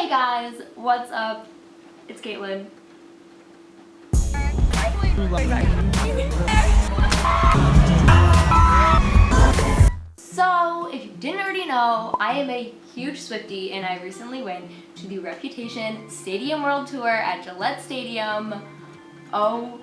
Hey guys, what's up? It's Caitlin. So, if you didn't already know, I am a huge Swiftie and I recently went to the Reputation Stadium World Tour at Gillette Stadium. Oh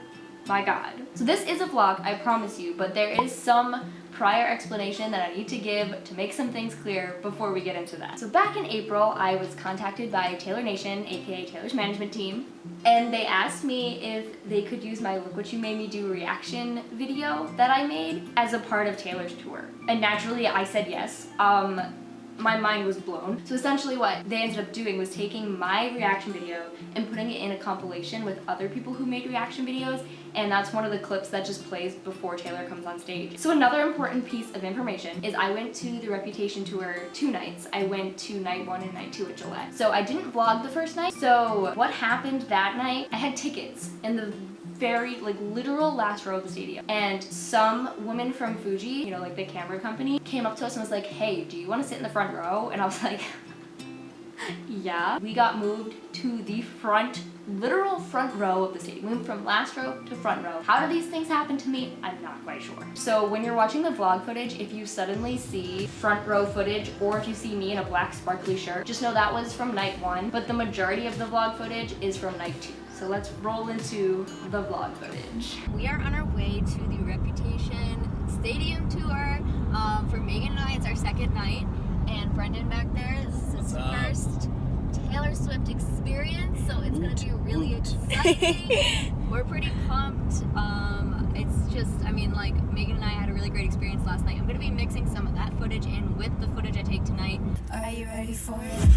my god. So this is a vlog, I promise you, but there is some prior explanation that I need to give to make some things clear before we get into that. So back in April, I was contacted by Taylor Nation, aka Taylor's management team, and they asked me if they could use my Look What You Made Me Do reaction video that I made as a part of Taylor's tour. And naturally, I said yes. My mind was blown. So essentially what they ended up doing was taking my reaction video and putting it in a compilation with other people who made reaction videos, and that's one of the clips that just plays before Taylor comes on stage. So another important piece of information is I went to the Reputation tour 2 nights. I went to night 1 and night 2 at Gillette. So I didn't vlog the first night. So what happened that night, I had tickets in the very literal last row of the stadium, and some woman from Fuji, you know, like the camera company, came up to us and was like, hey, do you want to sit in the front row? And I was like, yeah. We got moved to the literal front row of the stadium. We went from last row to front row. How do these things happen to me? I'm not quite sure. So when you're watching the vlog footage, if you suddenly see front row footage, or if you see me in a black sparkly shirt, just know that was from night 1, but the majority of the vlog footage is from night 2. So let's roll into the vlog footage. We are on our way to the Reputation Stadium tour. For Megan and I, it's our second night. And Brendan back there, this is his first Taylor Swift experience, so it's gonna be really exciting. We're pretty pumped. It's just, I mean, like, Megan and I had a really great experience last night. I'm gonna be mixing some of that footage in with the footage I take tonight. Are you ready for it?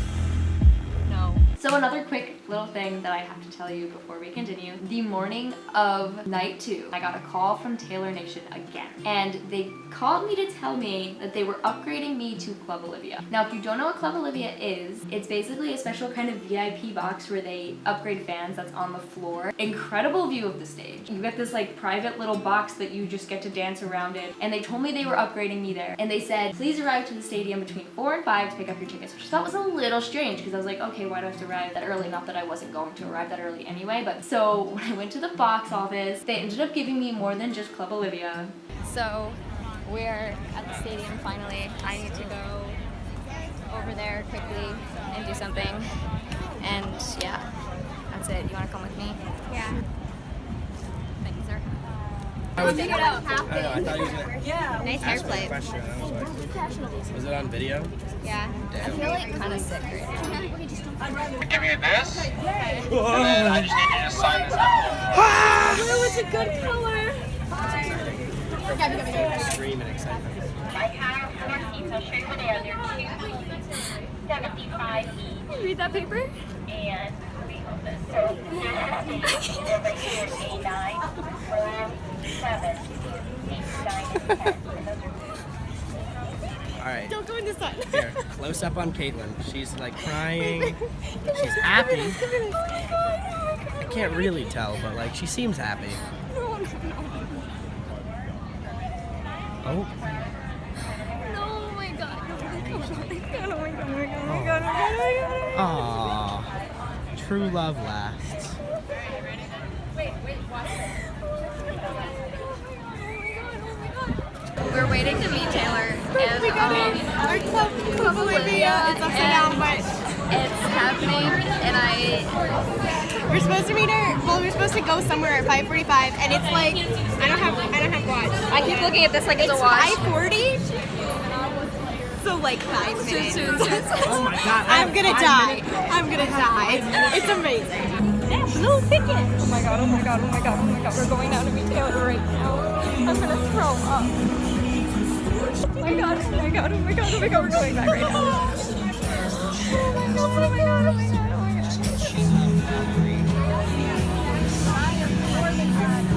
No. So another quick little thing that I have to tell you before we continue. The morning of night 2, I got a call from Taylor Nation again. And they called me to tell me that they were upgrading me to Club Olivia. Now, if you don't know what Club Olivia is, it's basically a special kind of VIP box where they upgrade fans that's on the floor. Incredible view of the stage. You get this like private little box that you just get to dance around in. And they told me they were upgrading me there. And they said, please arrive to the stadium between 4 and 5 to pick up your tickets, which I thought was a little strange because I was like, okay, why do I have to arrive that early? Not that I wasn't going to arrive that early anyway, but so when I went to the box office, they ended up giving me more than just Club Olivia. So we're at the stadium finally. I need to go over there quickly and do something. And yeah, that's it. You want to come with me? Yeah. Thank you, sir. I figured out half the. I thought you were gonna nice hair play. Was it on video? Yeah. I feel like kind of sick right now. Give you this, and then I just need you to sign this out. Blue is a good color. Scream and excitement. I have 4 seats. I'll show you where they are. They're 275 each. Read that paper? And we hold this. So they're right here, A9, 4, 7, 8, 9, and 10. And those are Alright. Don't go in the sun. Here, close up on Caitlin. She's like crying. She's happy. I can't really tell, but like she seems happy. Oh. No, oh my god. Oh my god. Aww. True love lasts. Wait, what? We're waiting to meet Taylor, and our Club Olivia is upside down, but it's happening, and we're supposed to meet her. Well, we're supposed to go somewhere at 5:45, and it's like I don't have watch. I keep looking at this like it's a watch. 5:40, so like 5 minutes. Soon. Oh my god. I'm gonna die. I'm gonna die. It's amazing. Blue ticket. Oh my god. We're going down to meet Taylor right now. I'm gonna throw up. Oh my god. We're going back right now. Oh my god.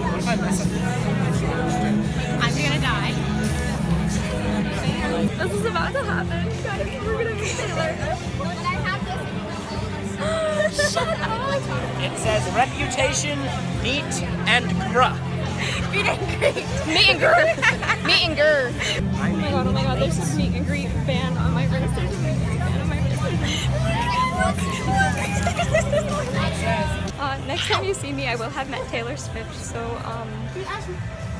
What if I mess up? I'm gonna die. This is about to happen. Guys, we're gonna meet Taylor. Shut up. It says Reputation, Meet and Gruh. Meet and greet. Meet and greet. Meet and greet. Oh my god, there's this meet and greet band on my wrist. There's a meet and greet band on my wrist. Next time you see me, I will have met Taylor Swift, so I'm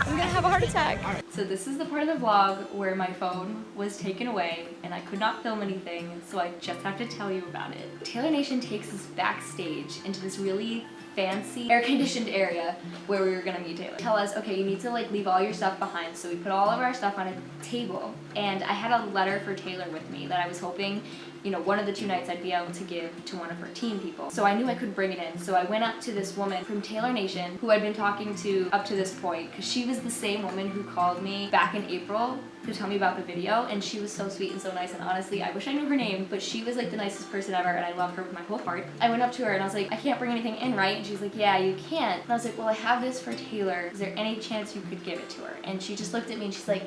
gonna have a heart attack. So this is the part of the vlog where my phone was taken away and I could not film anything, so I just have to tell you about it. Taylor Nation takes us backstage into this really fancy air-conditioned area where we were gonna meet Taylor. Tell us, okay, you need to like leave all your stuff behind. So we put all of our stuff on a table, and I had a letter for Taylor with me that I was hoping, you know, one of the 2 nights I'd be able to give to one of her team people. So I knew I could bring it in. So I went up to this woman from Taylor Nation who I'd been talking to up to this point, because she was the same woman who called me back in April to tell me about the video, and she was so sweet and so nice, and honestly, I wish I knew her name, but she was like the nicest person ever, and I love her with my whole heart. I went up to her and I was like, I can't bring anything in, right? And she's like, yeah, you can't. And I was like, well, I have this for Taylor. Is there any chance you could give it to her? And she just looked at me and she's like,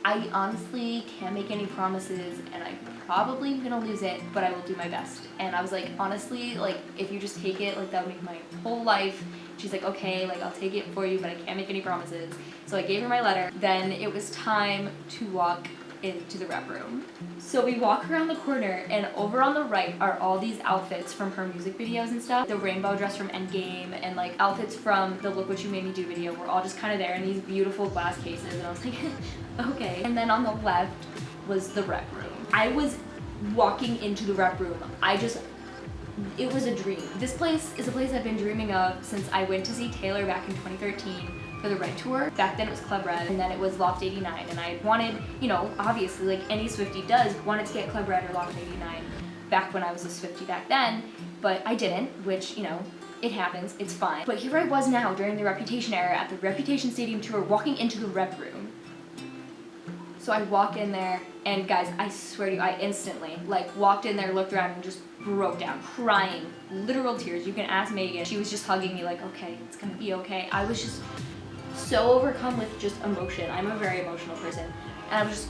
I honestly can't make any promises, and I'm probably gonna lose it, but I will do my best. And I was like, honestly, like, if you just take it, like, that would make my whole life. She's like, okay, like, I'll take it for you, but I can't make any promises. So I gave her my letter. Then it was time to walk into the rep room. So we walk around the corner, and over on the right are all these outfits from her music videos and stuff. The rainbow dress from Endgame and like outfits from the Look What You Made Me Do video were all just kind of there in these beautiful glass cases, and I was like, okay. And then on the left was the rep room. I was walking into the rep room. It was a dream. This place is a place I've been dreaming of since I went to see Taylor back in 2013 for the Red Tour. Back then it was Club Red, and then it was Loft 89, and I wanted, you know, obviously like any Swiftie does, wanted to get Club Red or Loft 89 back when I was a Swiftie back then, but I didn't, which, you know, it happens, it's fine. But here I was now during the Reputation era at the Reputation Stadium tour, walking into the rep room. So I walk in there, and guys, I swear to you, I instantly, like, walked in there, looked around, and just broke down, crying, literal tears. You can ask Megan. She was just hugging me like, okay, it's gonna be okay. I was just so overcome with just emotion. I'm a very emotional person, and I was just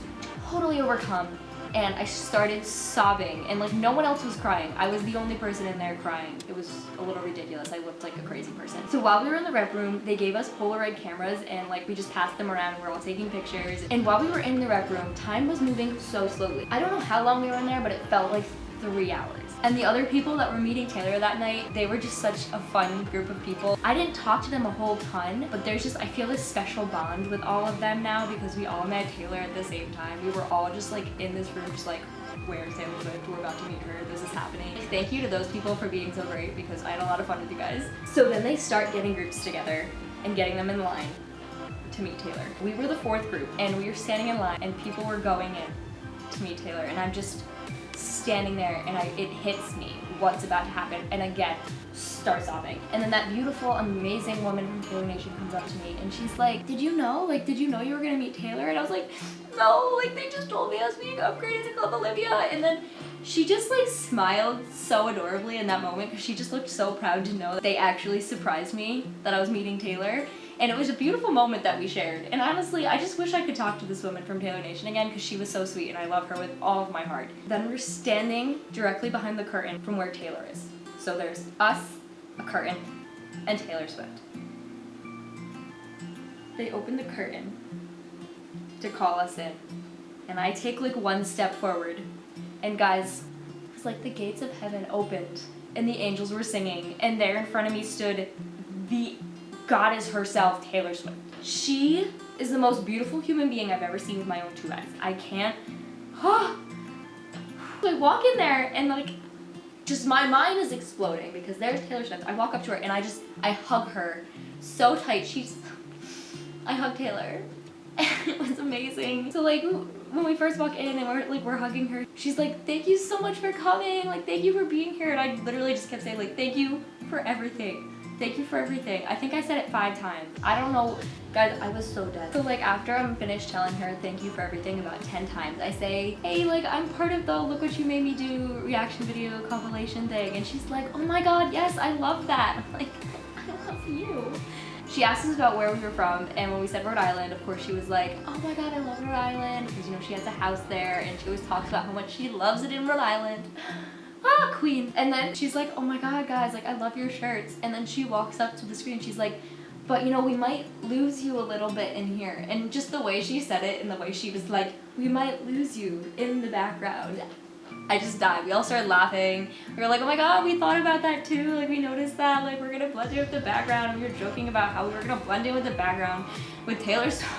totally overcome, and I started sobbing, and like no one else was crying. I was the only person in there crying. It was a little ridiculous. I looked like a crazy person. So while we were in the rep room, they gave us Polaroid cameras, and like we just passed them around and we're all taking pictures. And while we were in the rep room, time was moving so slowly. I don't know how long we were in there, but it felt like 3 hours. And the other people that were meeting Taylor that night, they were just such a fun group of people. I didn't talk to them a whole ton, but there's just, I feel this special bond with all of them now because we all met Taylor at the same time. We were all just like in this room, just like, where's Taylor Swift? We're about to meet her, this is happening. Thank you to those people for being so great because I had a lot of fun with you guys. So then they start getting groups together and getting them in line to meet Taylor. We were the 4th group, and we were standing in line, and people were going in to meet Taylor, and I'm just standing there, and it hits me what's about to happen, and again, start sobbing. And then that beautiful, amazing woman from Taylor Nation comes up to me, and she's like, did you know you were gonna meet Taylor? And I was like, no, like they just told me I was being upgraded to Club Olivia. And then she just like smiled so adorably in that moment because she just looked so proud to know that they actually surprised me that I was meeting Taylor. And it was a beautiful moment that we shared. And honestly, I just wish I could talk to this woman from Taylor Nation again because she was so sweet and I love her with all of my heart. Then we're standing directly behind the curtain from where Taylor is. So there's us, a curtain, and Taylor Swift. They open the curtain to call us in. And I take like one step forward. And guys, it was like the gates of heaven opened and the angels were singing. And there in front of me stood the goddess herself, Taylor Swift. She is the most beautiful human being I've ever seen with my own 2 eyes. I can't. I walk in there and like, just my mind is exploding because there's Taylor Swift. I walk up to her and I hug her so tight. I hug Taylor. It was amazing. So like when we first walk in and we're hugging her, she's like, thank you so much for coming. Like, thank you for being here. And I literally just kept saying like, thank you for everything. Thank you for everything. I think I said it 5 times. I don't know, guys, I was so dead. So like after I'm finished telling her thank you for everything about 10 times, I say, hey, like I'm part of the Look What You Made Me Do reaction video compilation thing. And she's like, oh my God, yes, I love that. I'm like, I love you. She asked us about where we were from, and when we said Rhode Island, of course she was like, oh my God, I love Rhode Island, because you know she has a house there, and she always talks about how much she loves it in Rhode Island. Ah, queen. And then she's like, oh my God, guys, like I love your shirts. And then she walks up to the screen, she's like, but you know, we might lose you a little bit in here. And just the way she said it and the way she was like, we might lose you in the background. I just died. We all started laughing. We were like, oh my god, we thought about that too. Like, we noticed that. Like, we're gonna blend in with the background. And we were joking about how we were gonna blend in with the background with Taylor's story.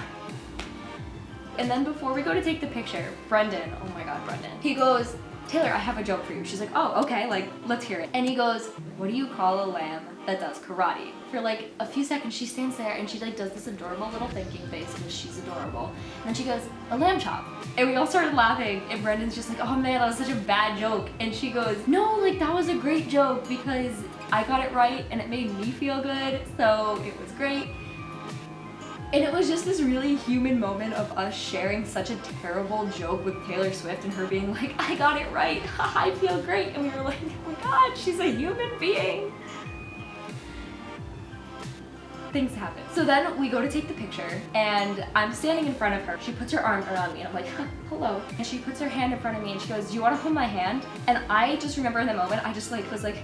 And then before we go to take the picture, Brendan, oh my god, Brendan, he goes, Taylor, I have a joke for you. She's like, oh, okay, like, let's hear it. And he goes, what do you call a lamb that does karate? For like a few seconds, she stands there and she like does this adorable little thinking face because she's adorable. And then she goes, a lamb chop. And we all started laughing and Brendan's just like, oh man, that was such a bad joke. And she goes, no, like that was a great joke because I got it right and it made me feel good, so it was great. And it was just this really human moment of us sharing such a terrible joke with Taylor Swift and her being like, I got it right, I feel great. And we were like, oh my god, she's a human being. Things happen. So then we go to take the picture and I'm standing in front of her. She puts her arm around me and I'm like, hello. And she puts her hand in front of me and she goes, do you want to hold my hand? And I just remember in the moment, I just like was like,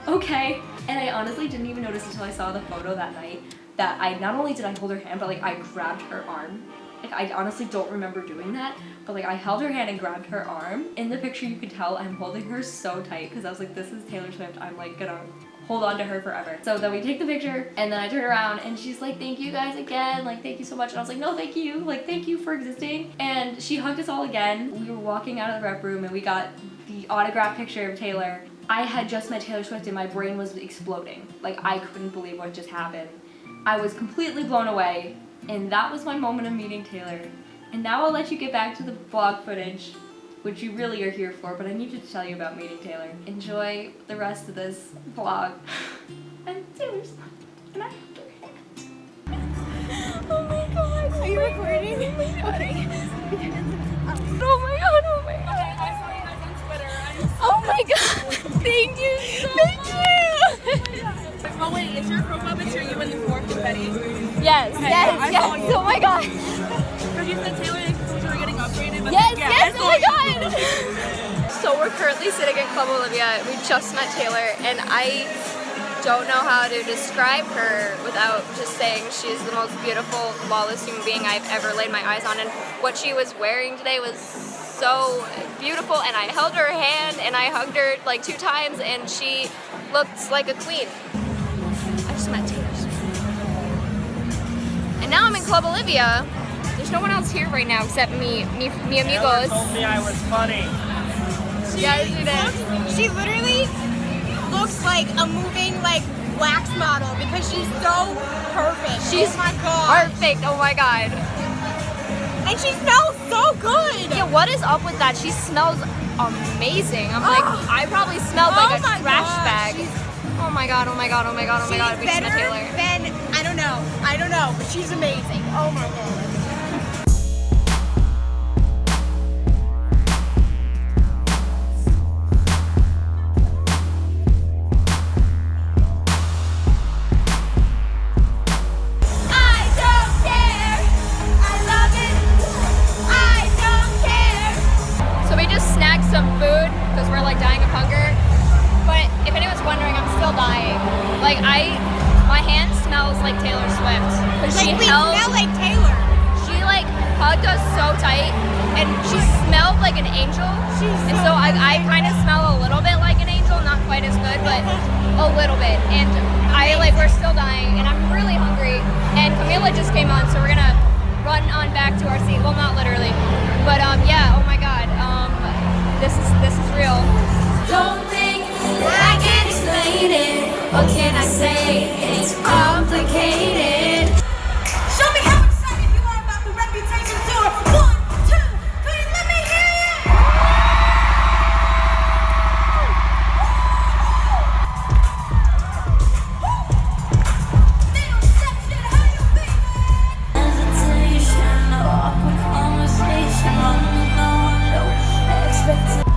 okay. And I honestly didn't even notice until I saw the photo that night that I not only did I hold her hand, but like I grabbed her arm. Like I honestly don't remember doing that, but like I held her hand and grabbed her arm. In the picture you could tell I'm holding her so tight because I was like, this is Taylor Swift, I'm like gonna hold on to her forever. So then we take the picture and then I turn around and she's like, thank you guys again, like thank you so much. And I was like, no thank you, like thank you for existing. And she hugged us all again. We were walking out of the rep room and we got the autograph picture of Taylor. I had just met Taylor Swift and my brain was exploding. Like I couldn't believe what just happened. I was completely blown away, and that was my moment of meeting Taylor. And now I'll let you get back to the vlog footage, which you really are here for, but I need to tell you about meeting Taylor. Enjoy the rest of this vlog. And Taylor's Swift, and I have her hand. Oh my god. Are you recording? Okay. Oh my god, oh my god. I saw you guys on Twitter. Oh my god. Thank you so much. Oh wait, is your profile picture you in the fourth confetti? Yes, Okay, yes, yeah, I saw yes. you. Oh my god. Because you said Taylor and Coach were getting upgraded. But Yes, yeah, yes, I oh saw my you. god. So we're currently sitting in Club Olivia. We just met Taylor and I don't know how to describe her without just saying she's the most beautiful, flawless human being I've ever laid my eyes on. And what she was wearing today was so beautiful, and I held her hand and I hugged her like 2 times and she looked like a queen. I just met Taylor Swift. And now I'm in Club Olivia. There's no one else here right now except me amigos. Told me I was funny. Yeah, she did. She literally looks like a moving like wax model because she's so perfect. She's oh my god. Perfect, oh my god. And she smells so good. Yeah, what is up with that? She smells amazing. I'm like, I probably smelled like a my trash God, bag. Oh my god, oh my god, oh my god, oh my god. We She's just met better Taylor. than, I don't know, but she's amazing. Oh my god. So we just snagged some food because we're like dying of hunger. But if anyone's wondering, I'm still dying. Like my hand smells like Taylor Swift. Because Like we smell like Taylor. she like hugged us so tight and she smelled like an angel. And so I kind of smell a little bit like an angel, not quite as good, but a little bit. And we're still dying and I'm really hungry. And Camila just came on, so we're gonna run on back to our seat. Well, not literally, but yeah. Oh my God, this is real. Don't think I can explain it. What can I say? It's complicated. Show me how excited you are about the Reputation tour. 1, 2, 3, let me hear you. Little section, how you feeling? Hesitation, no awkward conversation, no expectation.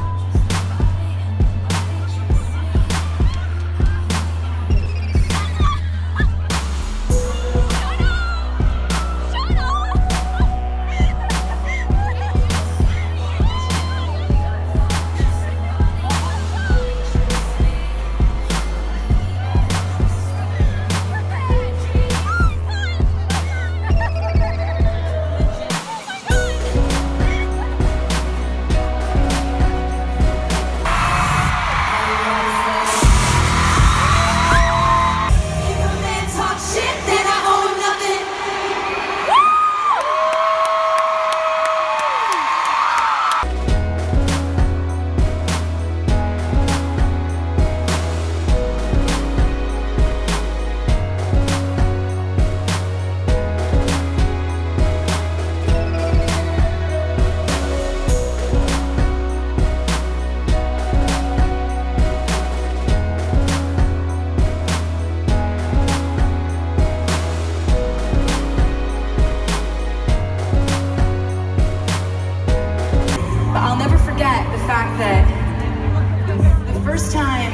first time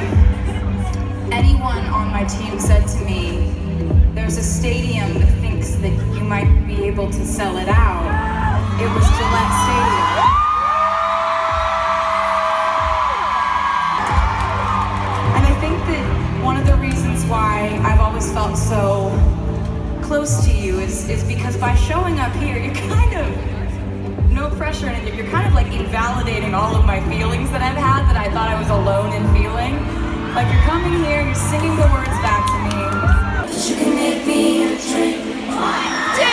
anyone on my team said to me, there's a stadium that thinks that you might be able to sell it out, it was Gillette Stadium. And I think that one of the reasons why I've always felt so close to you is because by showing up here, you're kind of, no pressure in it, you're kind of like invalidating all of my feelings that I've had that I thought I was alone in feeling. Like you're coming here, you're singing the words back to me. You can make me a drink. 1, 2, 3,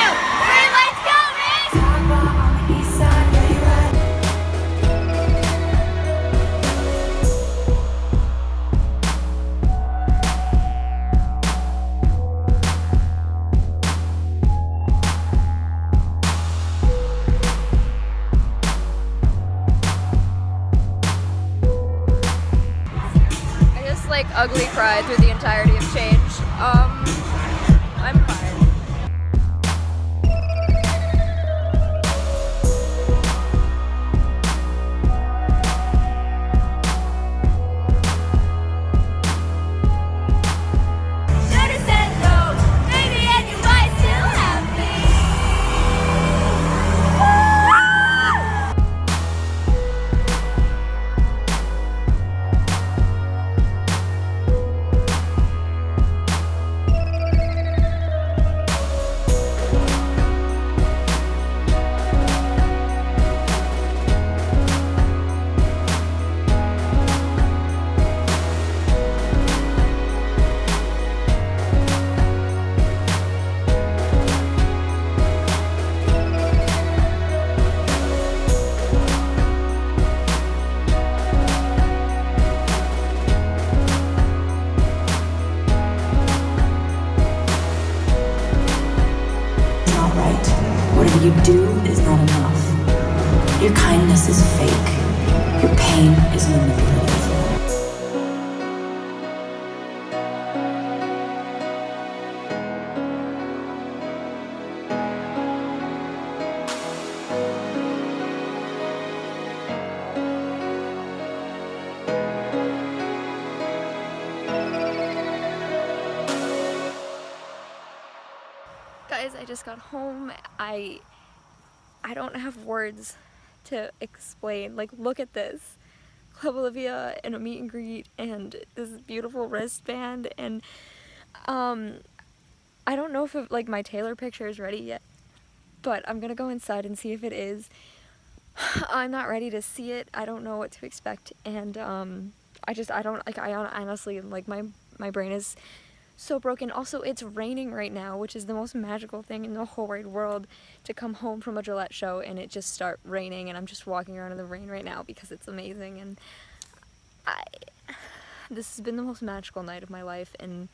let's go, Rick! Top on the east side, where you at? I just like ugly cried through the entirety of Change. I'm fine. Notice that though, maybe and you might still have Not right. Whatever you do is not enough. Your kindness is fake. Your pain is manipulative. Guys, I just got home. I don't have words to explain. Like, look at this. Club Olivia and a meet and greet and this beautiful wristband and I don't know if like my Taylor picture is ready yet, but I'm gonna go inside and see if it is. I'm not ready to see it. I don't know what to expect, and I honestly, like, my brain is so broken. Also, it's raining right now, which is the most magical thing in the whole wide world, to come home from a Gillette show and it just start raining, and I'm just walking around in the rain right now because it's amazing. And this has been the most magical night of my life, and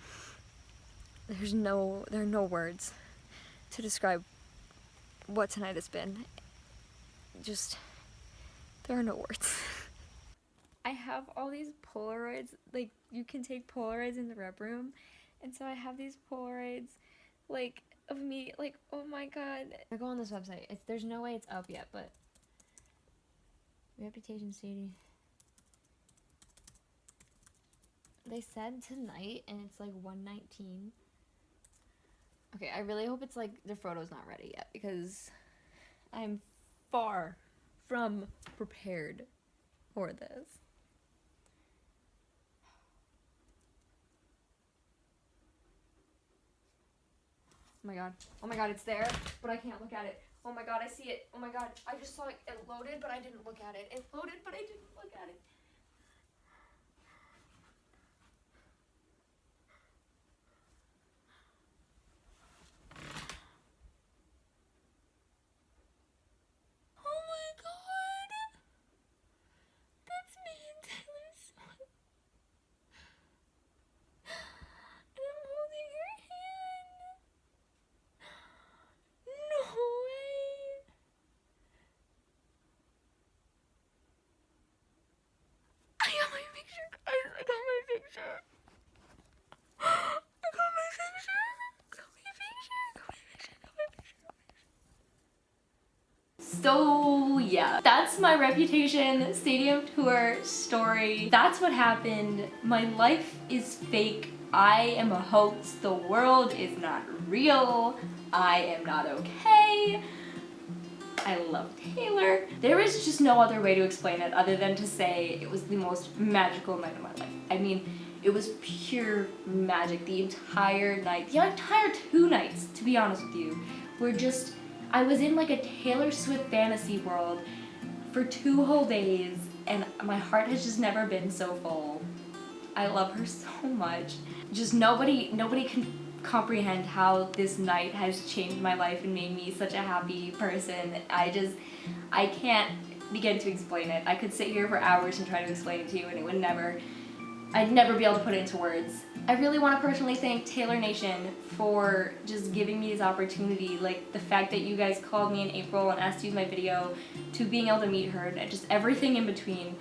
there are no words to describe what tonight has been. Just, there are no words. I have all these Polaroids, like, you can take Polaroids in the rep room, and so I have these Polaroids, like, of me, like, oh my god. I go on this website, there's no way it's up yet, but Reputation Stadium. They said tonight, and it's like 1:19. Okay, I really hope it's like the photo's not ready yet, because I'm far from prepared for this. Oh my god, it's there, but I can't look at it. Oh my god, I see it. Oh my god, I just saw it loaded, but I didn't look at it. It loaded, but I didn't look at it. Oh my god! That's me and Taylor Swift. And I'm holding her hand. No way! I got my picture, guys. I got my picture. I got my picture. Got my picture. Got my picture. Got my picture. So yeah, that's my Reputation Stadium Tour story. That's what happened. My life is fake. I am a hoax. The world is not real. I am not okay. I love Taylor. There is just no other way to explain it other than to say it was the most magical night of my life. I mean, it was pure magic the entire night. The entire 2 nights, to be honest with you, were just, I was in like a Taylor Swift fantasy world for 2 whole days, and my heart has just never been so full. I love her so much. Just nobody can comprehend how this night has changed my life and made me such a happy person. I can't begin to explain it. I could sit here for hours and try to explain it to you, and I'd never be able to put it into words. I really want to personally thank Taylor Nation for just giving me this opportunity, like the fact that you guys called me in April and asked to use my video, to being able to meet her, and just everything in between.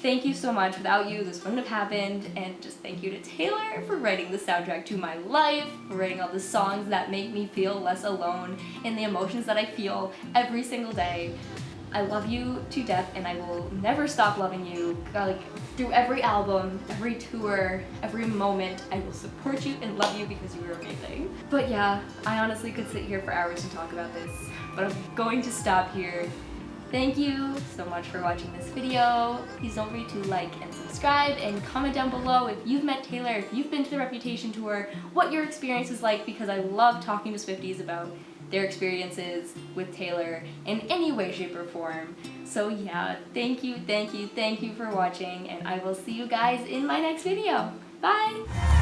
Thank you so much. Without you, this wouldn't have happened, and just thank you to Taylor for writing the soundtrack to my life, for writing all the songs that make me feel less alone in the emotions that I feel every single day. I love you to death, and I will never stop loving you. Like, through every album, every tour, every moment, I will support you and love you because you are amazing. But yeah, I honestly could sit here for hours and talk about this, but I'm going to stop here. Thank you so much for watching this video. Please don't forget to like and subscribe, and comment down below if you've met Taylor, if you've been to the Reputation Tour, what your experience is like, because I love talking to Swifties about their experiences with Taylor in any way, shape, or form. So yeah, thank you for watching, and I will see you guys in my next video. Bye!